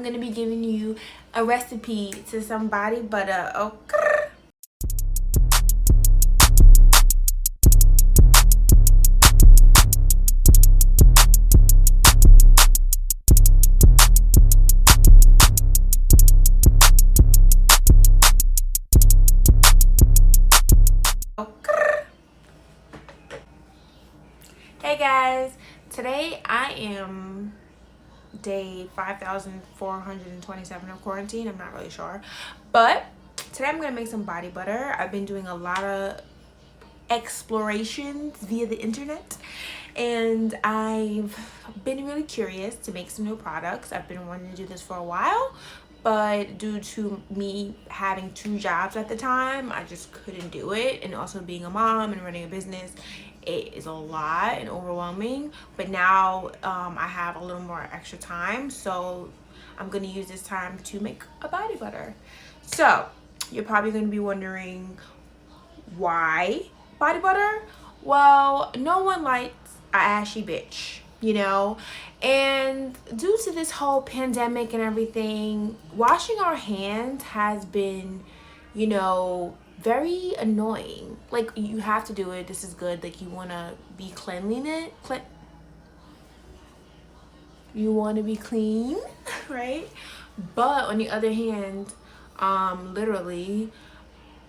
going to be giving you a recipe to some body butter. Okay. Hey guys, today I am day 5,427 of quarantine. I'm not really sure, but today I'm gonna make some body butter. I've been doing a lot of explorations via the internet, and I've been really curious to make some new products. I've been wanting to do this for a while, but due to me having 2 jobs at the time, I just couldn't do it, and also being a mom and running a business, it is a lot and overwhelming. But now I have a little more extra time, so I'm gonna use this time to make a body butter. So you're probably gonna be wondering, why body butter? Well, no one likes an ashy bitch, you know, and due to this whole pandemic and everything, washing our hands has been, you know, very annoying. Like, you have to do it. This is good. Like, you want to be you want to be clean, right? But on the other hand, literally,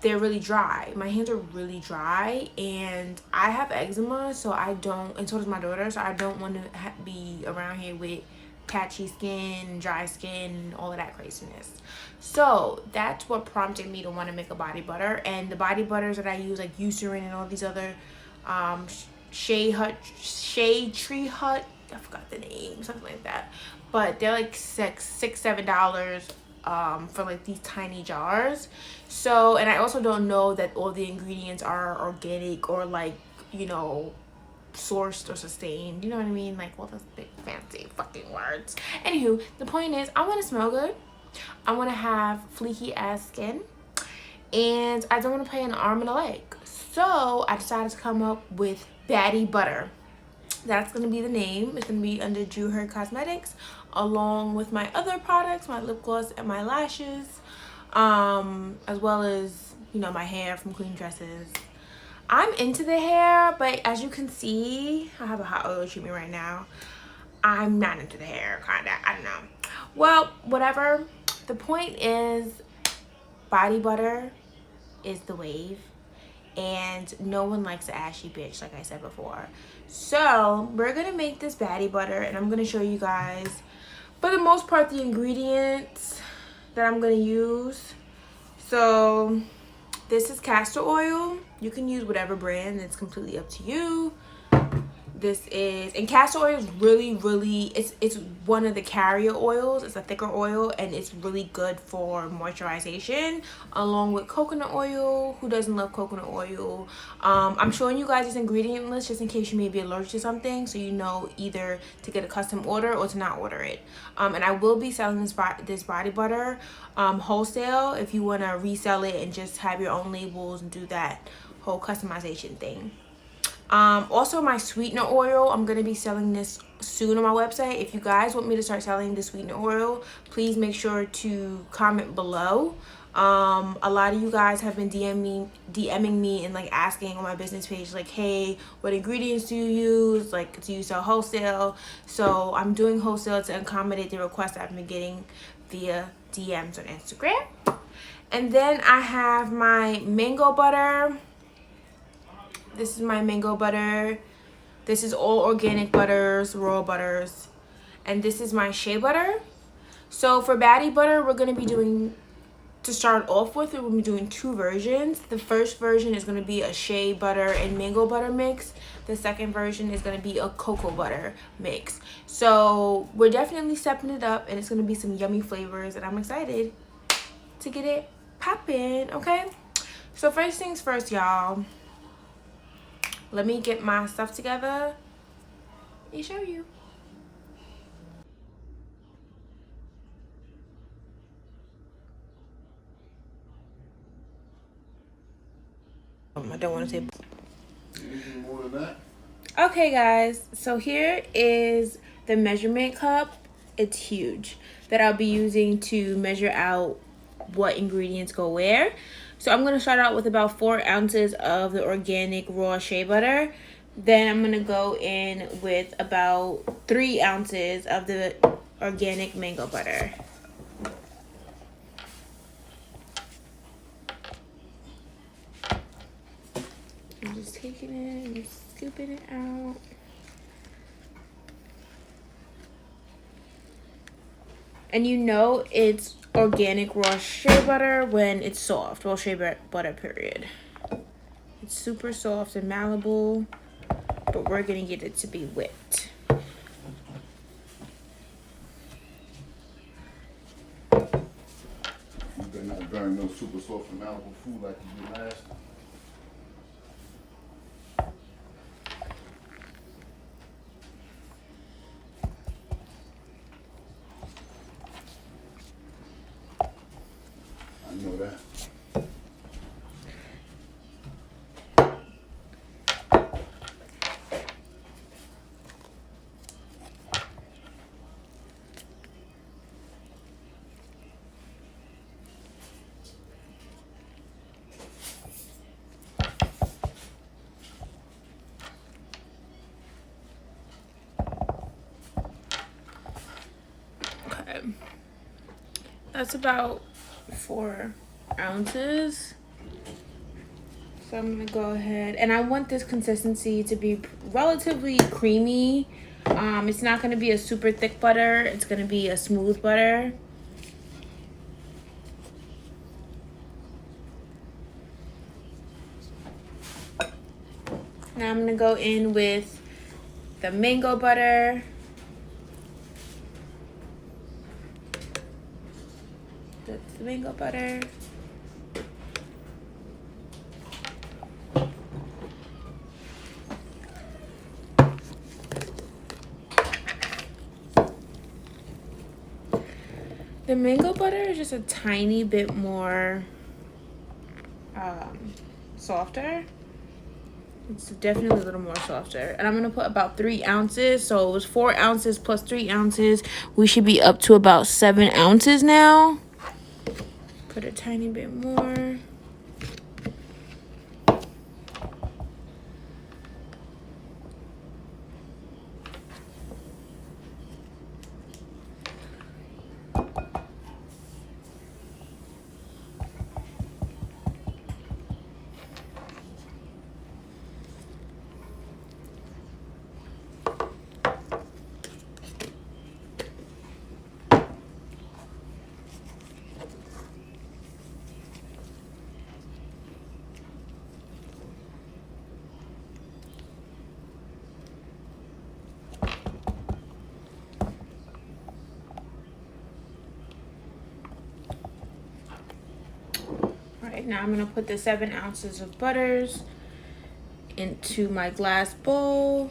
they're really dry. My hands are really dry, and I have eczema, so I don't, and so does my daughter, so I don't want to be around here with patchy skin, dry skin, and all of that craziness. So that's what prompted me to want to make a body butter. And the body butters that I use, like Eucerin and all these other Shea Tree Hut, I forgot the name, something like that, but they're like $7 for like these tiny jars. So, and I also don't know that all the ingredients are organic or, like, you know, sourced or sustained, you know what I mean, like all those big fancy fucking words. Anywho, the point is, I want to smell good, I want to have fleeky ass skin, and I don't want to pay an arm and a leg. So I decided to come up with Baddie Butter. That's going to be the name. It's going to be under JJuheard Cosmetics, along with my other products, my lip gloss and my lashes, as well as, you know, my hair from Queen Dresses. I'm into the hair, but as you can see, I have a hot oil treatment right now. I'm not into the hair, kind of. I don't know. Well, whatever. The point is, body butter is the wave, and no one likes an ashy bitch, like I said before. So we're gonna make this body butter, and I'm gonna show you guys, for the most part, the ingredients that I'm gonna use. So this is castor oil. You can use whatever brand, it's completely up to you. This is, and castor oil is really, it's one of the carrier oils. It's a thicker oil, and it's really good for moisturization, along with coconut oil. Who doesn't love coconut oil? I'm showing you guys this ingredient list just in case you may be allergic to something, so you know either to get a custom order or to not order it. And I will be selling this body butter wholesale if you want to resell it and just have your own labels and do that whole customization thing. Also, my sweetener oil, I'm going to be selling this soon on my website. If you guys want me to start selling the sweetener oil, please make sure to comment below. A lot of you guys have been DMing me and like asking on my business page, like, hey, what ingredients do you use? Like, do you sell wholesale? So I'm doing wholesale to accommodate the requests I've been getting via DMs on Instagram. And then I have my mango butter. This is my mango butter. This is all organic butters, raw butters. And this is my shea butter. So for Baddie Butter, we're going to be doing, to start off with, we're going to be doing 2 versions. The first version is going to be a shea butter and mango butter mix. The second version is going to be a cocoa butter mix. So we're definitely stepping it up, and it's going to be some yummy flavors, and I'm excited to get it popping, okay? So first things first, y'all. Let me get my stuff together and show you. I don't want to say. Anything more than that? Okay, guys. So here is the measurement cup It's huge, that I'll be using to measure out what ingredients go where. So I'm going to start out with about 4 ounces of the organic raw shea butter. Then I'm going to go in with about 3 ounces of the organic mango butter. I'm just taking it and scooping it out. And you know it's organic raw shea butter when it's soft. Well, shea butter, period. It's super soft and malleable, but we're going to get it to be wet. You better not burn no super soft and malleable food like you did last time. I know that. Okay. That's about 4 ounces. So I'm gonna go ahead, and I want this consistency to be relatively creamy. It's not gonna be a super thick butter. It's gonna be a smooth butter. Now I'm gonna go in with the mango butter. That's the mango butter. The mango butter is just a tiny bit more softer. It's definitely a little more softer. And I'm going to put about 3 ounces. So it was 4 ounces plus 3 ounces. We should be up to about 7 ounces now. Put a tiny bit more. Now I'm going to put the 7 ounces of butters into my glass bowl.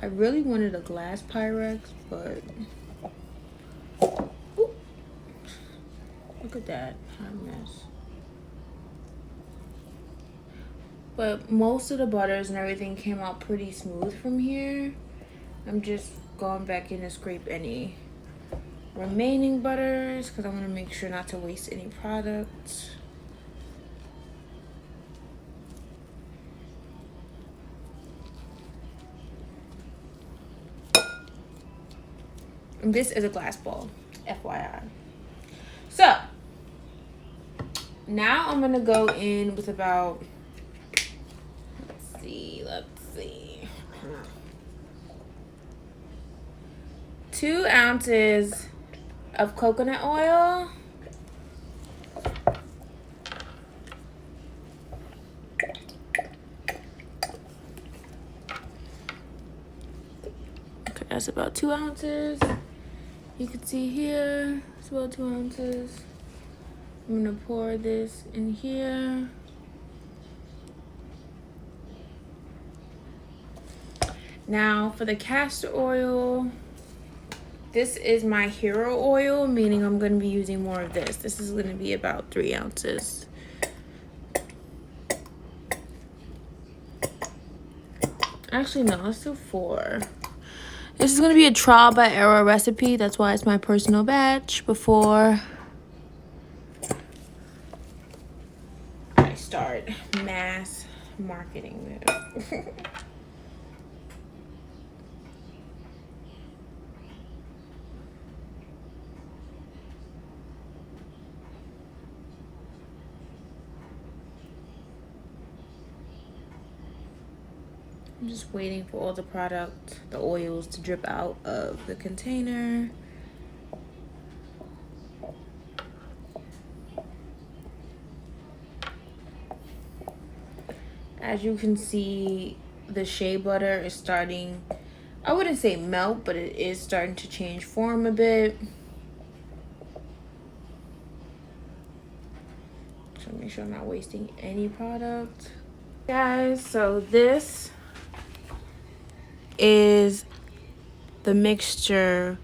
I really wanted a glass Pyrex, but ooh, look at that hot mess. But most of the butters and everything came out pretty smooth from here. I'm just going back in to scrape any remaining butters because I want to make sure not to waste any products. And this is a glass bowl, FYI. So now I'm gonna go in with about, let's see, 2 ounces of coconut oil. Okay, that's about 2 ounces. You can see here, it's about 2 ounces. I'm gonna pour this in here. Now for the castor oil, this is my hero oil, meaning I'm going to be using more of this. This is going to be about 3 ounces. Actually, no, let's do 4. This is going to be a trial by error recipe. That's why it's my personal batch before I start mass marketing this. I'm just waiting for all the product, the oils, to drip out of the container. As you can see, the shea butter is starting, I wouldn't say melt, but it is starting to change form a bit. So make sure I'm not wasting any product. Guys, so this is the mixture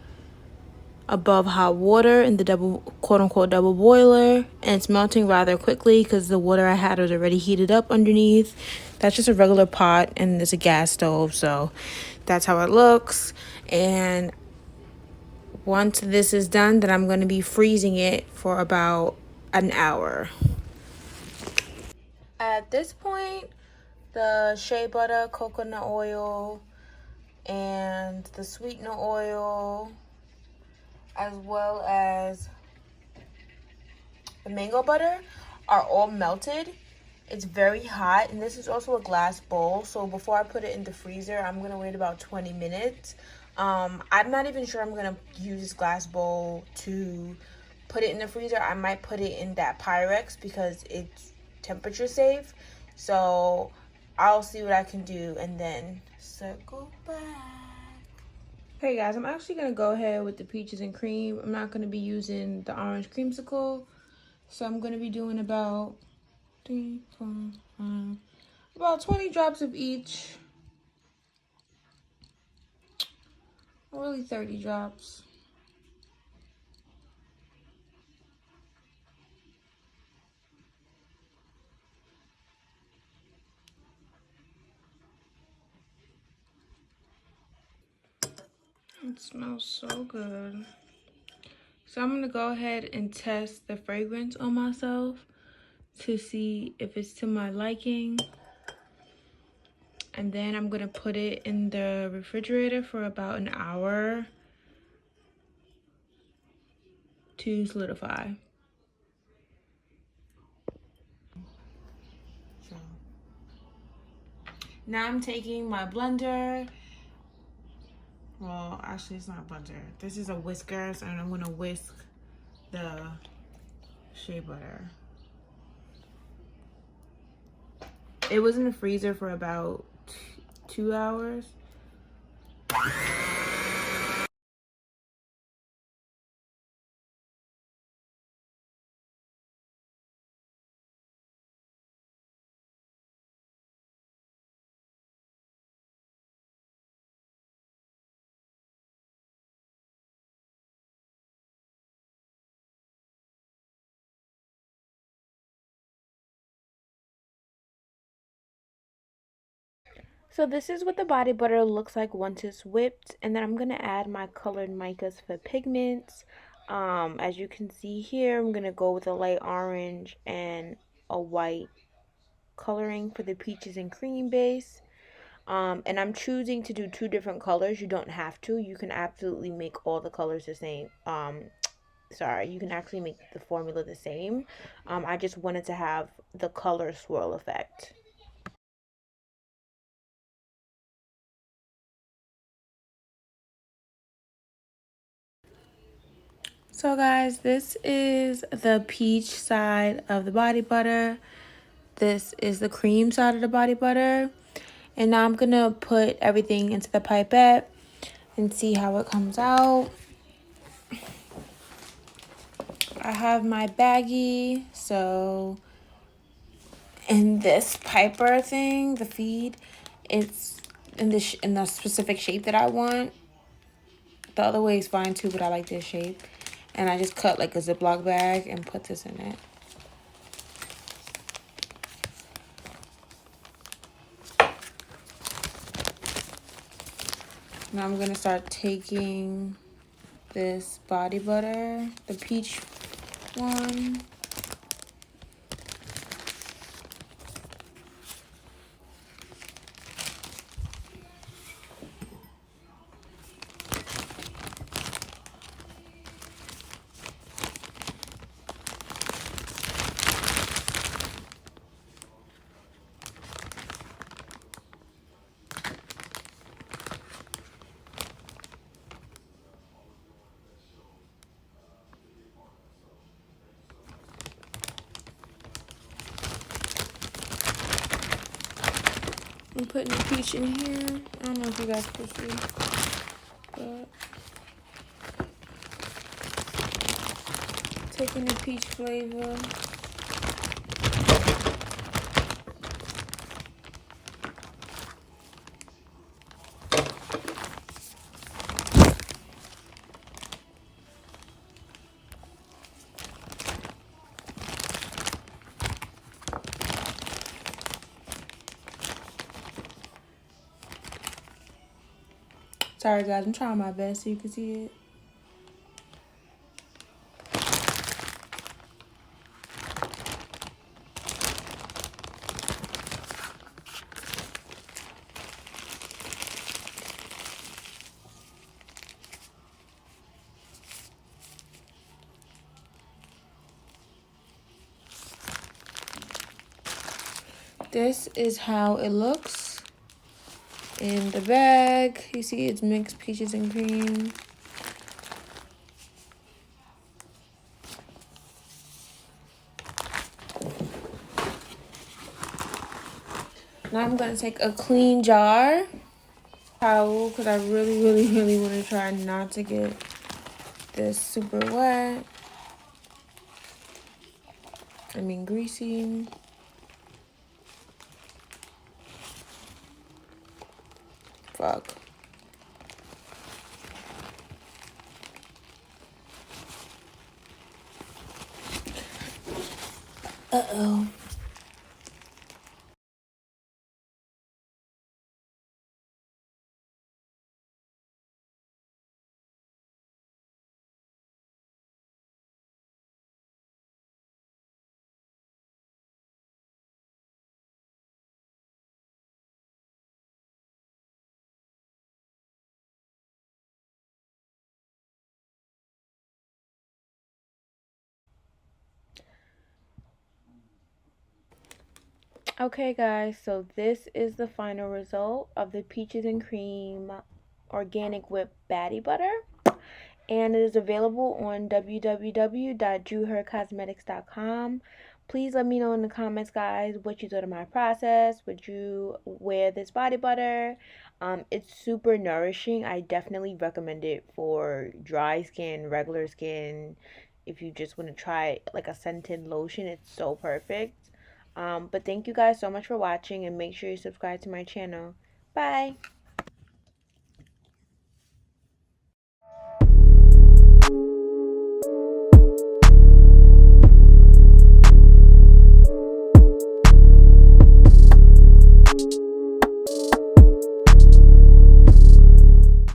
above hot water in the double, quote-unquote double boiler, and it's melting rather quickly because the water I had was already heated up underneath. That's just a regular pot, and there's a gas stove, so that's how it looks. And once this is done, then I'm going to be freezing it for about an hour. At this point, the shea butter, coconut oil, and the sweetener oil, as well as the mango butter, are all melted. It's very hot, and this is also a glass bowl, so before I put it in the freezer, I'm gonna wait about 20 minutes. I'm not even sure I'm gonna use this glass bowl to put it in the freezer. I might put it in that Pyrex because it's temperature safe. So I'll see what I can do and then circle back. Hey guys, I'm actually gonna go ahead with the peaches and cream. I'm not gonna be using the orange creamsicle, so I'm gonna be doing about 3, 4, 5, about 20 drops of each. Or really 30 drops. It smells so good. So I'm gonna go ahead and test the fragrance on myself to see if it's to my liking. And then I'm gonna put it in the refrigerator for about an hour to solidify. So now I'm taking my blender. Well, actually it's not a blender. This is a whisker, so I'm gonna whisk the shea butter. It was in the freezer for about 2 hours. So this is what the body butter looks like once it's whipped, and then I'm gonna add my colored micas for pigments. As you can see here, I'm gonna go with a light orange and a white coloring for the peaches and cream base. And I'm choosing to do 2 different colors. You don't have to. You can absolutely make all the colors the same. Sorry, you can actually make the formula the same. I just wanted to have the color swirl effect. So guys, this is the peach side of the body butter. This is the cream side of the body butter. And now I'm gonna put everything into the pipette and see how it comes out. I have my baggie, so in this piper thing, the feed, it's in the specific shape that I want. The other way is fine too, but I like this shape. And I just cut like a Ziploc bag and put this in it. Now I'm gonna start taking this body butter, the peach one. I'm putting the peach in here. I don't know if you guys can see, but taking the peach flavor. Sorry guys, I'm trying my best so you can see it. This is how it looks in the bag. You see it's mixed peaches and cream. Now I'm gonna take a clean jar towel because I really want to try not to get this super wet. I mean greasy. Fuck. Uh-oh. Okay guys, so this is the final result of the peaches and cream organic whipped baddie butter, and it is available on www.JuheardCosmetics.com. Please let me know in the comments, guys, what you thought of my process. Would you wear this body butter? It's super nourishing. I definitely recommend it for dry skin, regular skin. If you just want to try like a scented lotion, it's so perfect. But thank you guys so much for watching, and make sure you subscribe to my channel. Bye.